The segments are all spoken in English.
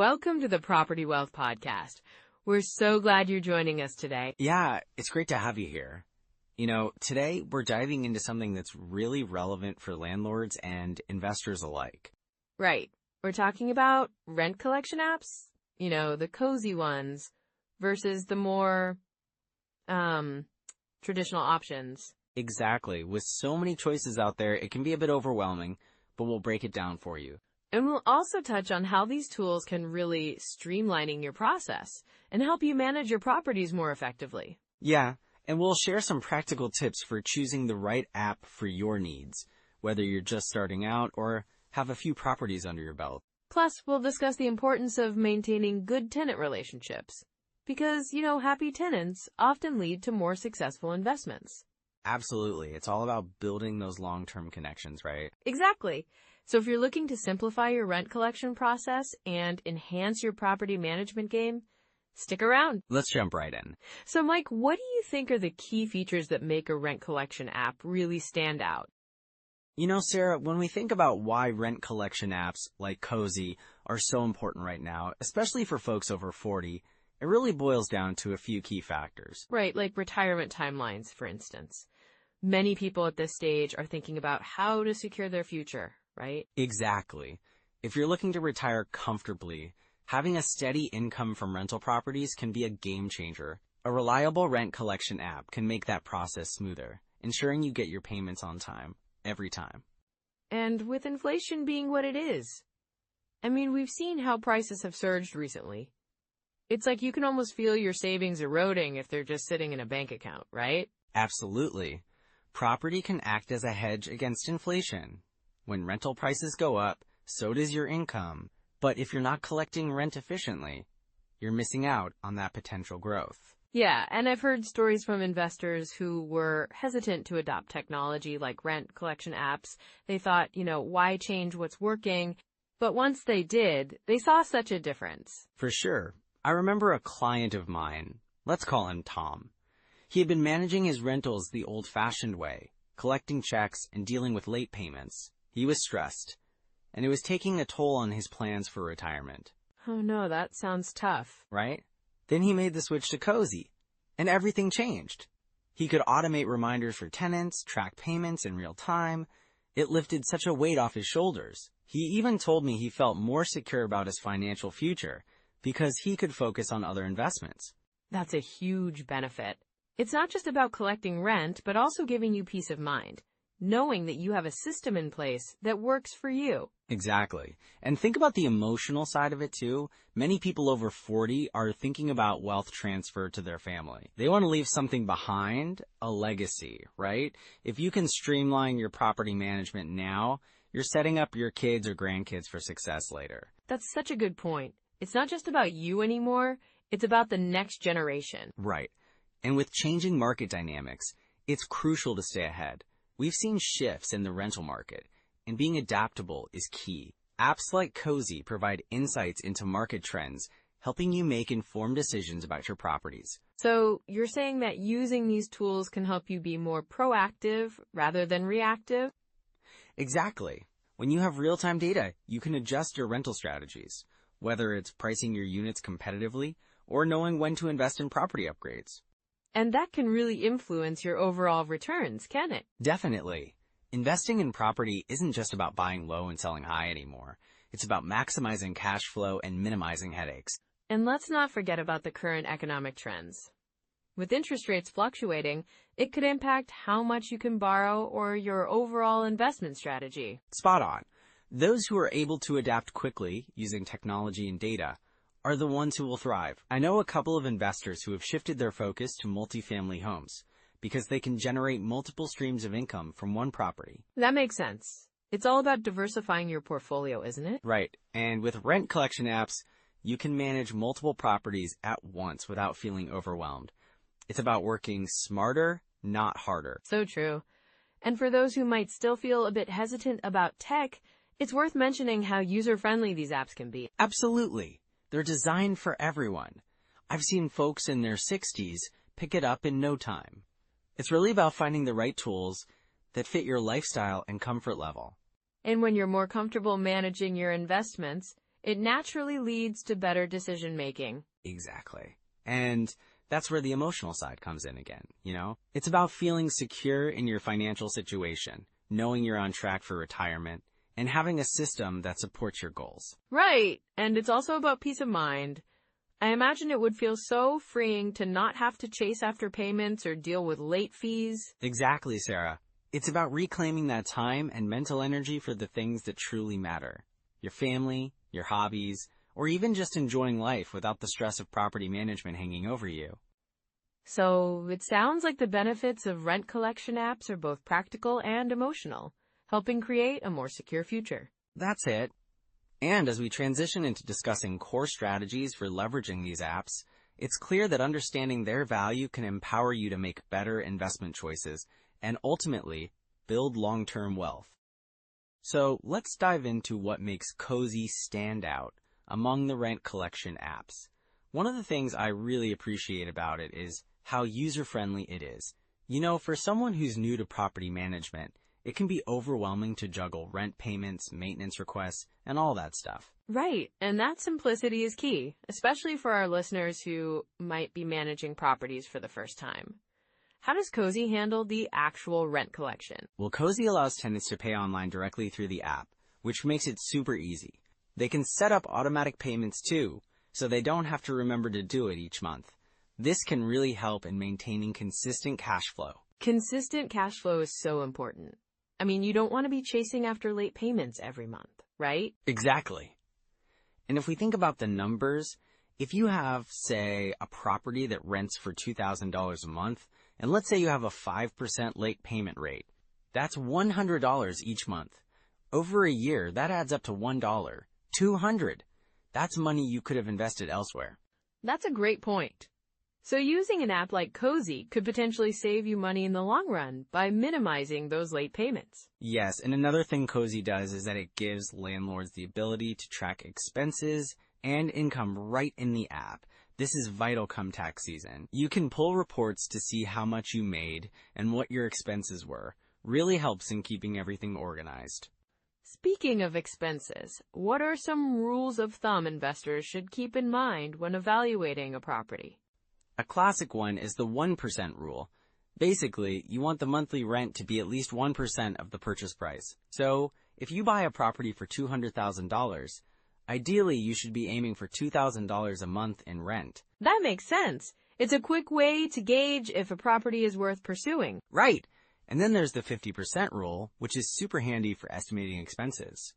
welcome to the Property Wealth Podcast. We're so glad you're joining us today. Yeah, it's great to have you here. Today we're diving into something that's really relevant for landlords and investors alike. Right. We're talking about rent collection apps, the cozy ones, versus the more traditional options. Exactly. With so many choices out there, it can be a bit overwhelming, but we'll break it down for you. And we'll also touch on how these tools can really streamlining your process and help you manage your properties more effectively. Yeah, and we'll share some practical tips for choosing the right app for your needs, whether you're just starting out or have a few properties under your belt. Plus, we'll discuss the importance of maintaining good tenant relationships. Because, happy tenants often lead to more successful investments. Absolutely. It's all about building those long-term connections, right? Exactly. So if you're looking to simplify your rent collection process and enhance your property management game, stick around. Let's jump right in. So, Mike, what do you think are the key features that make a rent collection app really stand out? Sarah, when we think about why rent collection apps like Cozy are so important right now, especially for folks over 40, it really boils down to a few key factors. Right, like retirement timelines, for instance. Many people at this stage are thinking about how to secure their future, right? Exactly. If you're looking to retire comfortably, having a steady income from rental properties can be a game changer. A reliable rent collection app can make that process smoother, ensuring you get your payments on time, every time. And with inflation being what it is, we've seen how prices have surged recently. It's like you can almost feel your savings eroding if they're just sitting in a bank account, right? Absolutely. Property can act as a hedge against inflation. When rental prices go up, so does your income. But if you're not collecting rent efficiently, you're missing out on that potential growth. Yeah, and I've heard stories from investors who were hesitant to adopt technology like rent collection apps. They thought, why change what's working? But once they did, they saw such a difference. For sure. I remember a client of mine, let's call him Tom. He had been managing his rentals the old-fashioned way, collecting checks and dealing with late payments. He was stressed, and it was taking a toll on his plans for retirement. Oh no, that sounds tough. Right? Then he made the switch to Cozy, and everything changed. He could automate reminders for tenants, track payments in real time. It lifted such a weight off his shoulders. He even told me he felt more secure about his financial future because he could focus on other investments. That's a huge benefit. It's not just about collecting rent, but also giving you peace of mind, knowing that you have a system in place that works for you. Exactly. And think about the emotional side of it too. Many people over 40 are thinking about wealth transfer to their family. They want to leave something behind, a legacy, right? If you can streamline your property management now, you're setting up your kids or grandkids for success later. That's such a good point. It's not just about you anymore. It's about the next generation. Right. And with changing market dynamics, it's crucial to stay ahead. We've seen shifts in the rental market, and being adaptable is key. Apps like Cozy provide insights into market trends, helping you make informed decisions about your properties. So you're saying that using these tools can help you be more proactive rather than reactive? Exactly. When you have real-time data, you can adjust your rental strategies, whether it's pricing your units competitively or knowing when to invest in property upgrades. And that can really influence your overall returns, can it? Definitely. Investing in property isn't just about buying low and selling high anymore. It's about maximizing cash flow and minimizing headaches. And let's not forget about the current economic trends. With interest rates fluctuating, it could impact how much you can borrow or your overall investment strategy. Spot on. Those who are able to adapt quickly using technology and data are the ones who will thrive. I know a couple of investors who have shifted their focus to multifamily homes because they can generate multiple streams of income from one property. That makes sense. It's all about diversifying your portfolio, isn't it? Right. And with rent collection apps, you can manage multiple properties at once without feeling overwhelmed. It's about working smarter, not harder. So true. And for those who might still feel a bit hesitant about tech, it's worth mentioning how user-friendly these apps can be. Absolutely. They're designed for everyone. I've seen folks in their 60s pick it up in no time. It's really about finding the right tools that fit your lifestyle and comfort level. And when you're more comfortable managing your investments, It naturally leads to better decision-making. Exactly. And that's where the emotional side comes in again, you know? It's about feeling secure in your financial situation, knowing you're on track for retirement, and having a system that supports your goals. Right. And it's also about peace of mind. I imagine it would feel so freeing to not have to chase after payments or deal with late fees. Exactly, Sarah. It's about reclaiming that time and mental energy for the things that truly matter. Your family, your hobbies, or even just enjoying life without the stress of property management hanging over you. So it sounds like the benefits of rent collection apps are both practical and emotional, helping create a more secure future. That's it. And as we transition into discussing core strategies for leveraging these apps, it's clear that understanding their value can empower you to make better investment choices and ultimately build long-term wealth. So let's dive into what makes Cozy stand out among the rent collection apps. One of the things I really appreciate about it is how user-friendly it is. You know, for someone who's new to property management, it can be overwhelming to juggle rent payments, maintenance requests, and all that stuff. Right, and that simplicity is key, especially for our listeners who might be managing properties for the first time. How does Cozy handle the actual rent collection? Well, Cozy allows tenants to pay online directly through the app, which makes it super easy. They can set up automatic payments too, so they don't have to remember to do it each month. This can really help in maintaining consistent cash flow. Consistent cash flow is so important. I mean, you don't want to be chasing after late payments every month, right? Exactly. And if we think about the numbers, if you have, say, a property that rents for $2,000 a month, and let's say you have a 5% late payment rate, that's $100 each month. Over a year, that adds up to $1, $200. That's money you could have invested elsewhere. That's a great point. So using an app like Cozy could potentially save you money in the long run by minimizing those late payments. Yes, and another thing Cozy does is that it gives landlords the ability to track expenses and income right in the app. This is vital come tax season. You can pull reports to see how much you made and what your expenses were. Really helps in keeping everything organized. Speaking of expenses, what are some rules of thumb investors should keep in mind when evaluating a property? A classic one is the 1% rule. Basically, you want the monthly rent to be at least 1% of the purchase price. So, if you buy a property for $200,000, ideally you should be aiming for $2,000 a month in rent. That makes sense. It's a quick way to gauge if a property is worth pursuing. Right. And then there's the 50% rule, which is super handy for estimating expenses.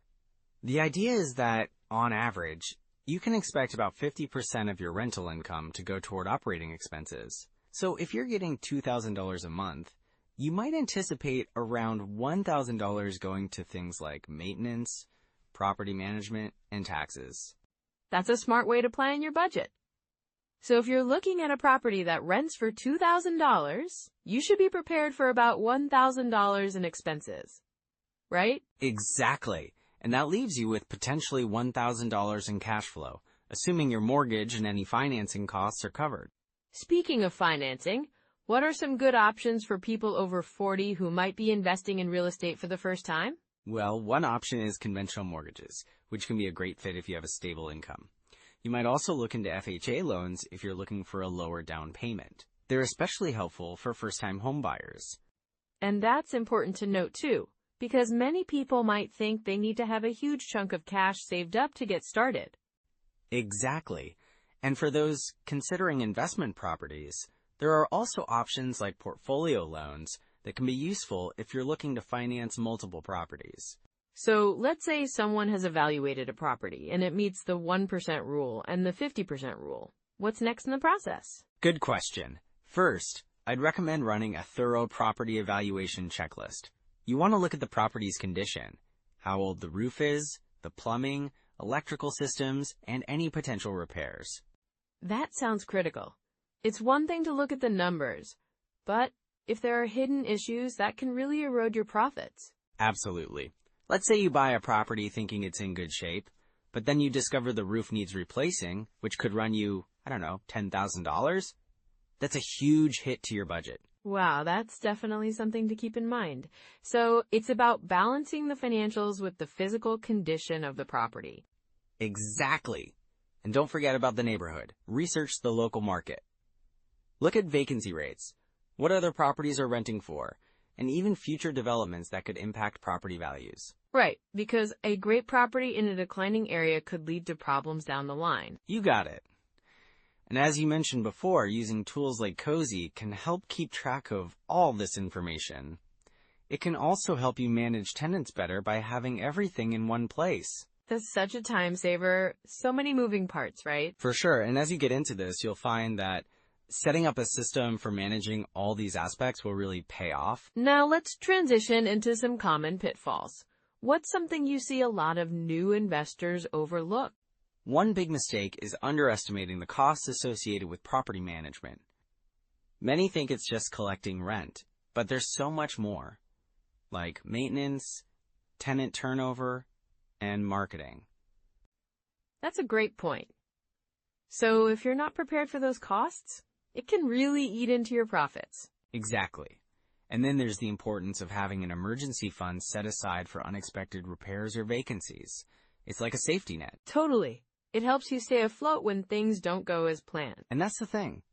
The idea is that, on average, you can expect about 50% of your rental income to go toward operating expenses. So if you're getting $2,000 a month, you might anticipate around $1,000 going to things like maintenance, property management, and taxes. That's a smart way to plan your budget. So if you're looking at a property that rents for $2,000, you should be prepared for about $1,000 in expenses, right? Exactly. And that leaves you with potentially $1,000 in cash flow, assuming your mortgage and any financing costs are covered. Speaking of financing, what are some good options for people over 40 who might be investing in real estate for the first time? Well, one option is conventional mortgages, which can be a great fit if you have a stable income. You might also look into FHA loans if you're looking for a lower down payment. They're especially helpful for first-time home buyers. And that's important to note too, because many people might think they need to have a huge chunk of cash saved up to get started. Exactly. And for those considering investment properties, there are also options like portfolio loans that can be useful if you're looking to finance multiple properties. So let's say someone has evaluated a property and it meets the 1% rule and the 50% rule. What's next in the process? Good question. First, I'd recommend running a thorough property evaluation checklist. You want to look at the property's condition, how old the roof is, the plumbing, electrical systems, and any potential repairs. That sounds critical. It's one thing to look at the numbers, but if there are hidden issues, that can really erode your profits. Absolutely. Let's say you buy a property thinking it's in good shape, but then you discover the roof needs replacing, which could run you, $10,000. That's a huge hit to your budget. Wow, that's definitely something to keep in mind. So it's about balancing the financials with the physical condition of the property. Exactly. And don't forget about the neighborhood. Research the local market. Look at vacancy rates. What other properties are renting for? And even future developments that could impact property values. Right, because a great property in a declining area could lead to problems down the line. You got it. And as you mentioned before, using tools like Cozy can help keep track of all this information. It can also help you manage tenants better by having everything in one place. That's such a time saver. So many moving parts, right? For sure. And as you get into this, you'll find that setting up a system for managing all these aspects will really pay off. Now let's transition into some common pitfalls. What's something you see a lot of new investors overlook? One big mistake is underestimating the costs associated with property management. Many think it's just collecting rent, but there's so much more, like maintenance, tenant turnover, and marketing. That's a great point. So if you're not prepared for those costs, it can really eat into your profits. Exactly. And then there's the importance of having an emergency fund set aside for unexpected repairs or vacancies. It's like a safety net. Totally. It helps you stay afloat when things don't go as planned. And that's the thing.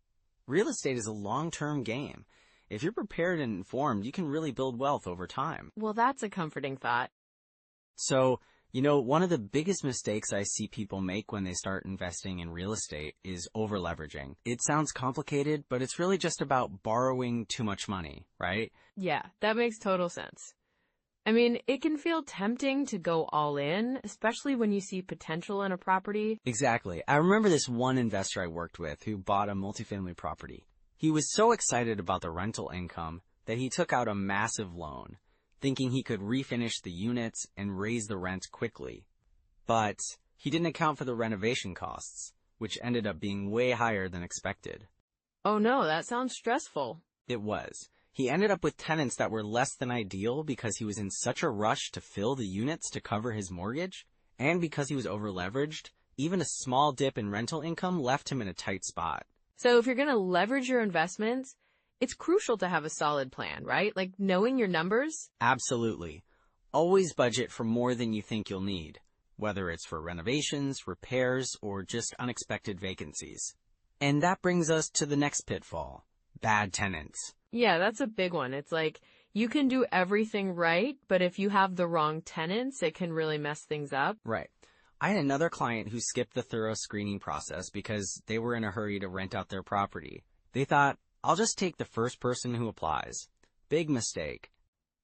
Real estate is a long-term game. If you're prepared and informed, you can really build wealth over time. Well, that's a comforting thought. So, one of the biggest mistakes I see people make when they start investing in real estate is over-leveraging. It sounds complicated, but it's really just about borrowing too much money, right? Yeah, that makes total sense. I mean, it can feel tempting to go all in, especially when you see potential in a property. Exactly. I remember this one investor I worked with who bought a multifamily property. He was so excited about the rental income that he took out a massive loan, thinking he could refinish the units and raise the rent quickly. But he didn't account for the renovation costs, which ended up being way higher than expected. Oh no, that sounds stressful. It was. He ended up with tenants that were less than ideal because he was in such a rush to fill the units to cover his mortgage, and because he was over-leveraged, even a small dip in rental income left him in a tight spot. So if you're going to leverage your investments, it's crucial to have a solid plan, right? Like knowing your numbers? Absolutely. Always budget for more than you think you'll need, whether it's for renovations, repairs, or just unexpected vacancies. And that brings us to the next pitfall: bad tenants. Yeah, that's a big one. It's like you can do everything right, but if you have the wrong tenants, it can really mess things up. Right. I had another client who skipped the thorough screening process because they were in a hurry to rent out their property. They thought, I'll just take the first person who applies. Big mistake.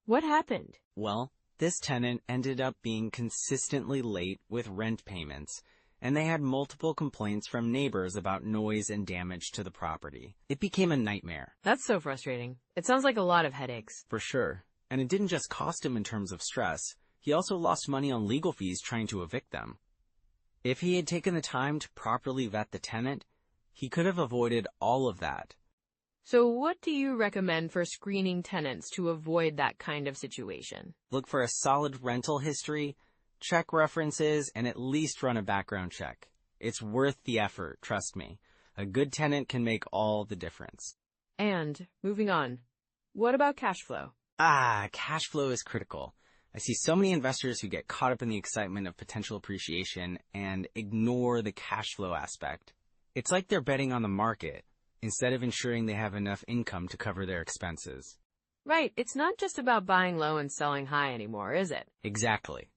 What happened? Well, this tenant ended up being consistently late with rent payments, and they had multiple complaints from neighbors about noise and damage to the property. It became a nightmare. That's so frustrating. It sounds like a lot of headaches. For sure. And it didn't just cost him in terms of stress. He also lost money on legal fees trying to evict them. If he had taken the time to properly vet the tenant, he could have avoided all of that. So what do you recommend for screening tenants to avoid that kind of situation? Look for a solid rental history, check references, and at least run a background check. It's worth the effort, trust me. A good tenant can make all the difference. And, moving on, what about cash flow? Cash flow is critical. I see so many investors who get caught up in the excitement of potential appreciation and ignore the cash flow aspect. It's like they're betting on the market instead of ensuring they have enough income to cover their expenses. Right, it's not just about buying low and selling high anymore, is it? Exactly.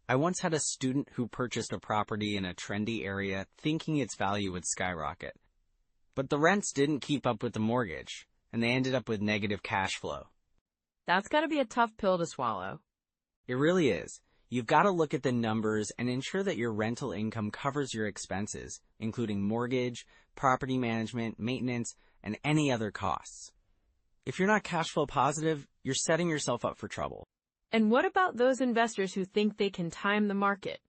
I once had a student who purchased a property in a trendy area thinking its value would skyrocket. But the rents didn't keep up with the mortgage, and they ended up with negative cash flow. That's gotta be a tough pill to swallow. It really is. You've got to look at the numbers and ensure that your rental income covers your expenses, including mortgage, property management, maintenance, and any other costs. If you're not cash flow positive, you're setting yourself up for trouble. And what about those investors who think they can time the market?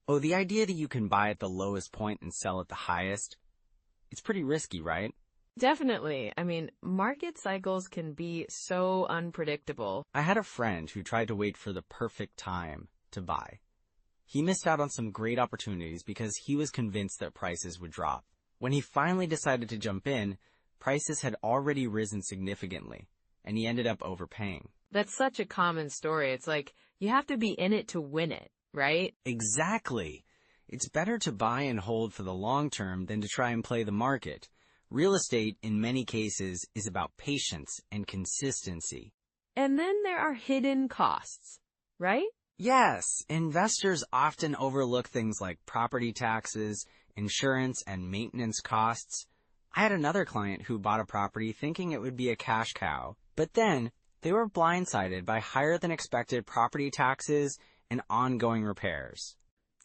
Oh, the idea that you can buy at the lowest point and sell at the highest, it's pretty risky, right? Definitely. I mean, market cycles can be so unpredictable. I had a friend who tried to wait for the perfect time to buy. He missed out on some great opportunities because he was convinced that prices would drop. When he finally decided to jump in, prices had already risen significantly, and he ended up overpaying. That's such a common story. It's like you have to be in it to win it, right? Exactly. It's better to buy and hold for the long term than to try and play the market. Real estate, in many cases, is about patience and consistency. And then there are hidden costs, right? Yes, investors often overlook things like property taxes, insurance, and maintenance costs. I had another client who bought a property thinking it would be a cash cow, but then they were blindsided by higher than expected property taxes and ongoing repairs.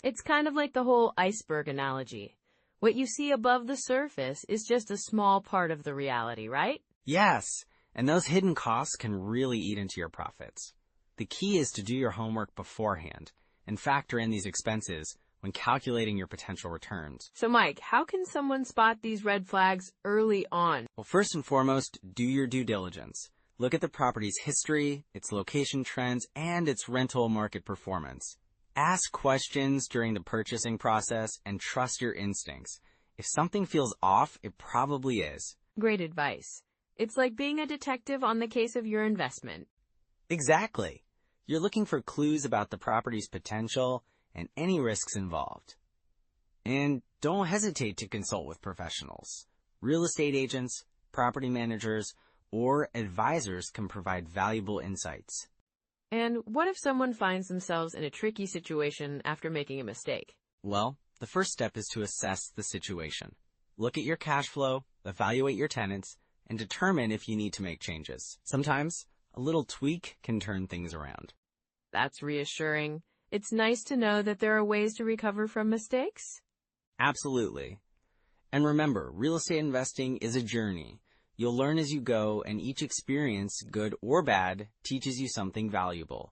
It's kind of like the whole iceberg analogy. What you see above the surface is just a small part of the reality, right? Yes, and those hidden costs can really eat into your profits. The key is to do your homework beforehand and factor in these expenses when calculating your potential returns. So Mike, how can someone spot these red flags early on? Well, first and foremost, do your due diligence. Look at the property's history, its location trends, and its rental market performance. Ask questions during the purchasing process and trust your instincts. If something feels off, it probably is. Great advice. It's like being a detective on the case of your investment. Exactly. You're looking for clues about the property's potential and any risks involved. And don't hesitate to consult with professionals. Real estate agents, property managers, or advisors can provide valuable insights. And what if someone finds themselves in a tricky situation after making a mistake? Well, the first step is to assess the situation. Look at your cash flow, evaluate your tenants, and determine if you need to make changes. Sometimes, a little tweak can turn things around. That's reassuring. It's nice to know that there are ways to recover from mistakes. Absolutely. And remember, real estate investing is a journey. You'll learn as you go, and each experience, good or bad, teaches you something valuable.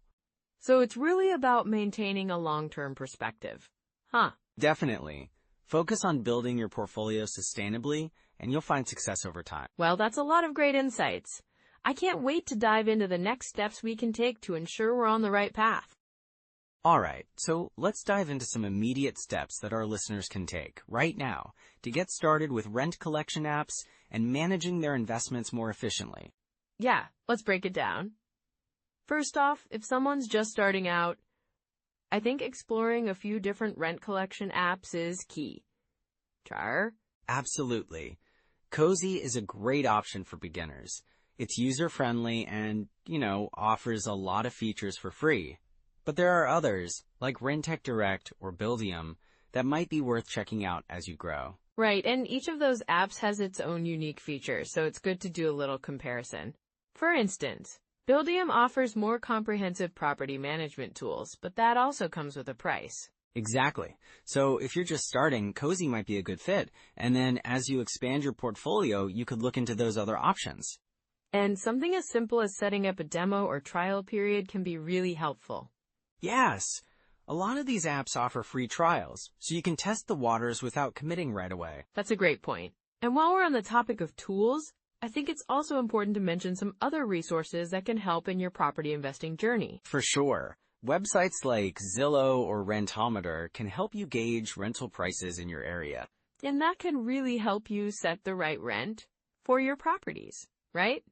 So it's really about maintaining a long-term perspective. Huh. Definitely. Focus on building your portfolio sustainably, and you'll find success over time. Well, that's a lot of great insights. I can't wait to dive into the next steps we can take to ensure we're on the right path. All right, so let's dive into some immediate steps that our listeners can take right now to get started with rent collection apps and managing their investments more efficiently. Yeah, let's break it down. First off, if someone's just starting out, I think exploring a few different rent collection apps is key. Char? Absolutely. Cozy is a great option for beginners. It's user-friendly and, offers a lot of features for free. But there are others, like Rentec Direct or Buildium, that might be worth checking out as you grow. Right, and each of those apps has its own unique features, so it's good to do a little comparison. For instance, Buildium offers more comprehensive property management tools, but that also comes with a price. Exactly. So if you're just starting, Cozy might be a good fit, and then as you expand your portfolio, you could look into those other options. And something as simple as setting up a demo or trial period can be really helpful. Yes. A lot of these apps offer free trials, so you can test the waters without committing right away. That's a great point. And while we're on the topic of tools, I think it's also important to mention some other resources that can help in your property investing journey. For sure. Websites like Zillow or Rentometer can help you gauge rental prices in your area. And that can really help you set the right rent for your properties, right?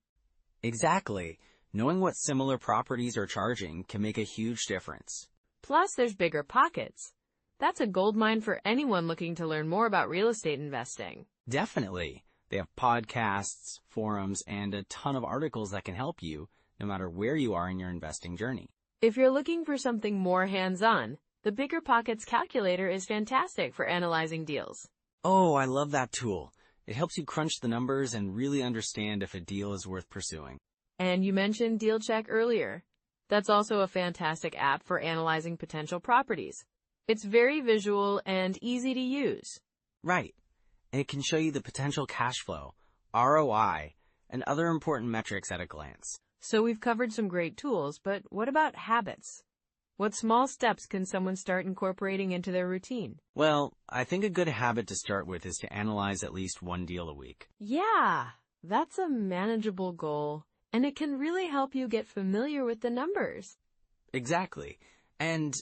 Exactly. Knowing what similar properties are charging can make a huge difference. Plus, there's Bigger Pockets. That's a goldmine for anyone looking to learn more about real estate investing. Definitely. They have podcasts, forums, and a ton of articles that can help you, no matter where you are in your investing journey. If you're looking for something more hands-on, the Bigger Pockets calculator is fantastic for analyzing deals. Oh, I love that tool. It helps you crunch the numbers and really understand if a deal is worth pursuing. And you mentioned Deal Check earlier. That's also a fantastic app for analyzing potential properties. It's very visual and easy to use. Right. And it can show you the potential cash flow, ROI, and other important metrics at a glance. So we've covered some great tools, but what about habits? What small steps can someone start incorporating into their routine? Well, I think a good habit to start with is to analyze at least one deal a week. Yeah, that's a manageable goal. And it can really help you get familiar with the numbers. Exactly. And,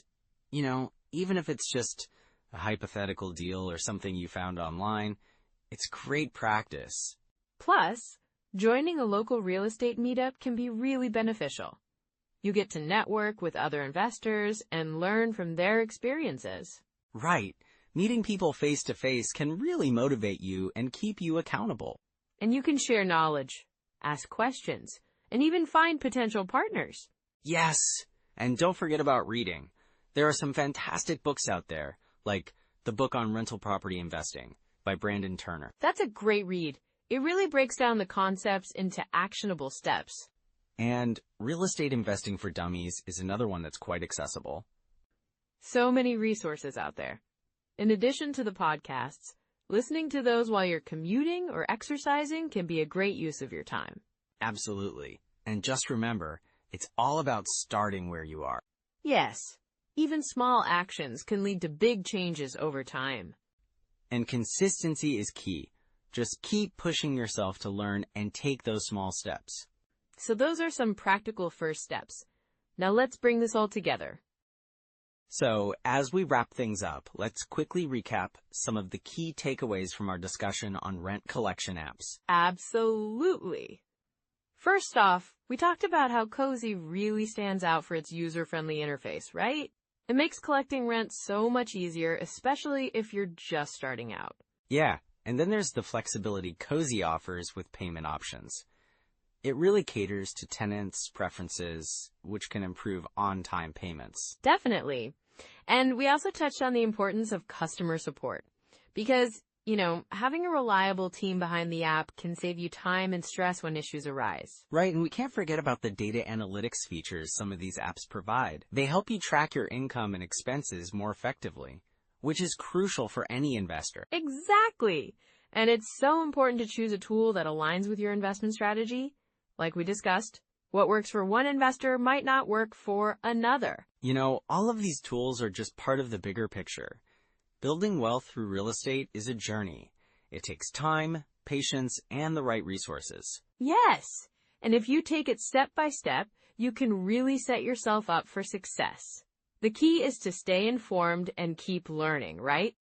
even if it's just a hypothetical deal or something you found online, it's great practice. Plus, joining a local real estate meetup can be really beneficial. You get to network with other investors and learn from their experiences. Right. Meeting people face to face can really motivate you and keep you accountable. And you can share knowledge, ask questions, and even find potential partners. Yes, and don't forget about reading. There are some fantastic books out there, like The Book on Rental Property Investing by Brandon Turner. That's a great read. It really breaks down the concepts into actionable steps. And Real Estate Investing for Dummies is another one that's quite accessible. So many resources out there. In addition to the podcasts, listening to those while you're commuting or exercising can be a great use of your time. Absolutely. And just remember, it's all about starting where you are. Yes, even small actions can lead to big changes over time. And consistency is key. Just keep pushing yourself to learn and take those small steps. So those are some practical first steps. Now let's bring this all together. So, as we wrap things up, let's quickly recap some of the key takeaways from our discussion on rent collection apps. Absolutely. First off, we talked about how Cozy really stands out for its user-friendly interface, right? It makes collecting rent so much easier, especially if you're just starting out. Yeah, and then there's the flexibility Cozy offers with payment options. It really caters to tenants' preferences, which can improve on-time payments. Definitely. And we also touched on the importance of customer support. Because, having a reliable team behind the app can save you time and stress when issues arise. Right, and we can't forget about the data analytics features some of these apps provide. They help you track your income and expenses more effectively, which is crucial for any investor. Exactly. And it's so important to choose a tool that aligns with your investment strategy. Like we discussed, what works for one investor might not work for another. All of these tools are just part of the bigger picture. Building wealth through real estate is a journey. It takes time, patience, and the right resources. Yes. And if you take it step by step, you can really set yourself up for success. The key is to stay informed and keep learning, right?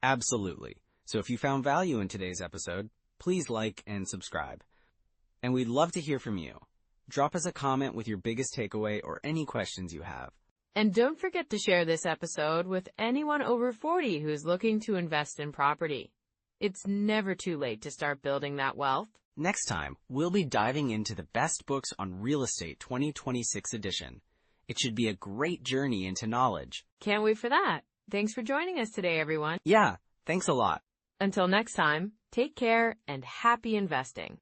Absolutely. So if you found value in today's episode, please like and subscribe. And we'd love to hear from you. Drop us a comment with your biggest takeaway or any questions you have. And don't forget to share this episode with anyone over 40 who's looking to invest in property. It's never too late to start building that wealth. Next time, we'll be diving into the best books on real estate 2026 edition. It should be a great journey into knowledge. Can't wait for that. Thanks for joining us today, everyone. Yeah, thanks a lot. Until next time, take care and happy investing.